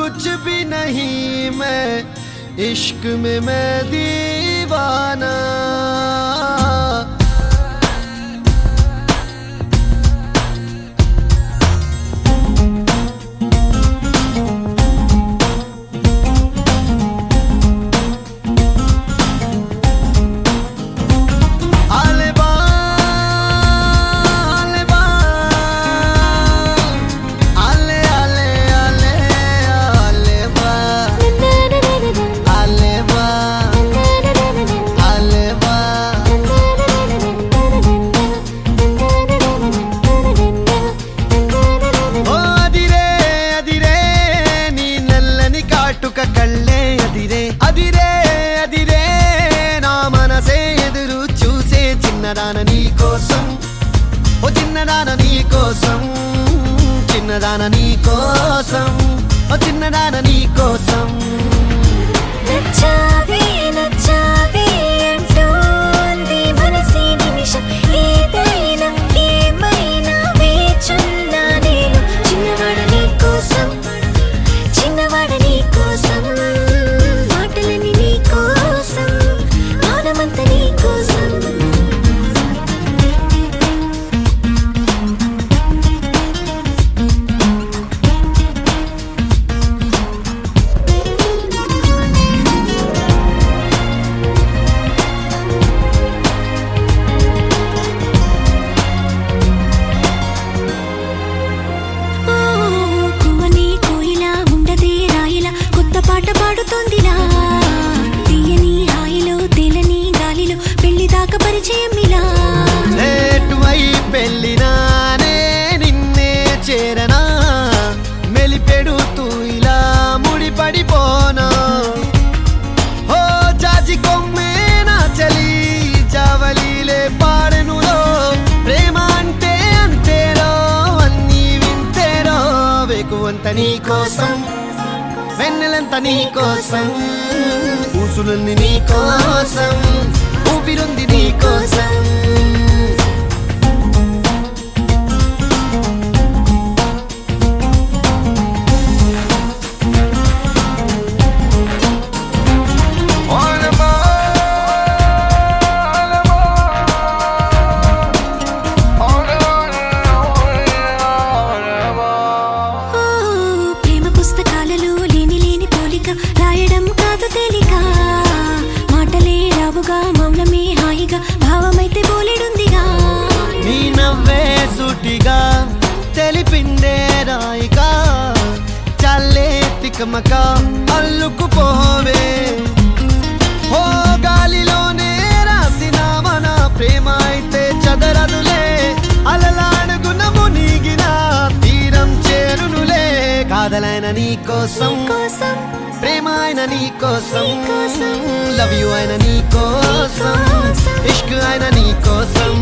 कुछ भी नहीं, मैं इश्क में मैं दीवाना। కళ్ళే అదిరే అదిరే అదిరే నా మనసే ఎదురు చూసే చిన్నదాన నీ కోసం, ఓ చిన్నదాన నీ కోసం, చిన్నదాన నీ కోసం, ఓ చిన్నదాన నీ కోసం. నచ్చావే నచ్చావే అంటోంది మనసే నిమిషం, ఏదైనా ఏమైనా వేచున్నా నేను. చిన్నవాడ నీ కోసం, చిన్నవాడ నీ కోసం, మాటలని నీ కోసం, మానమంతా నీ కోసం. పాట పాడుతోందిలా తీయని హాయిలో తేలని గాలిలో పెళ్లి దాకా పరిచయం ఇలా. నేటువై పెళ్ళినానే నిన్నే చేరనా, మెలిపెడుతూ ఇలా ముడిపడిపోనా. ఓ జాజి కొమ్మే నా చలి జావలీలే పాడెనులో, ప్రేమ అంటే అంతేరో అన్నీ వింతేరో. వేకువంత నీ కోసం, వెన్నెలంత నీ కోసం, ఊసులన్నీ నీ కోసం, ఊపిరుంది నీ కోసం. రాయడం కాదు తేలిక, మాటలే రావుగా, మౌనమే హాయిగా, భావమైతే బోలెడుందిగా. నీ నవ్వే సూటిగా తెలిపిందే రాయిగా, చల్లే తికమక అల్లుకుపోవే. ఓ గాలిలోనే రాసిన మన ప్రేమ అయితే చదరదులే, అలలాడుగున మునిగిన తీరం చేరునులే. కాదలైన నీ కోసం, ప్రేమ అయిన నీ కోసం, లవ్ యూ అయిన నీ కోసం, ఇష్క్ అయిన నీ కోసం.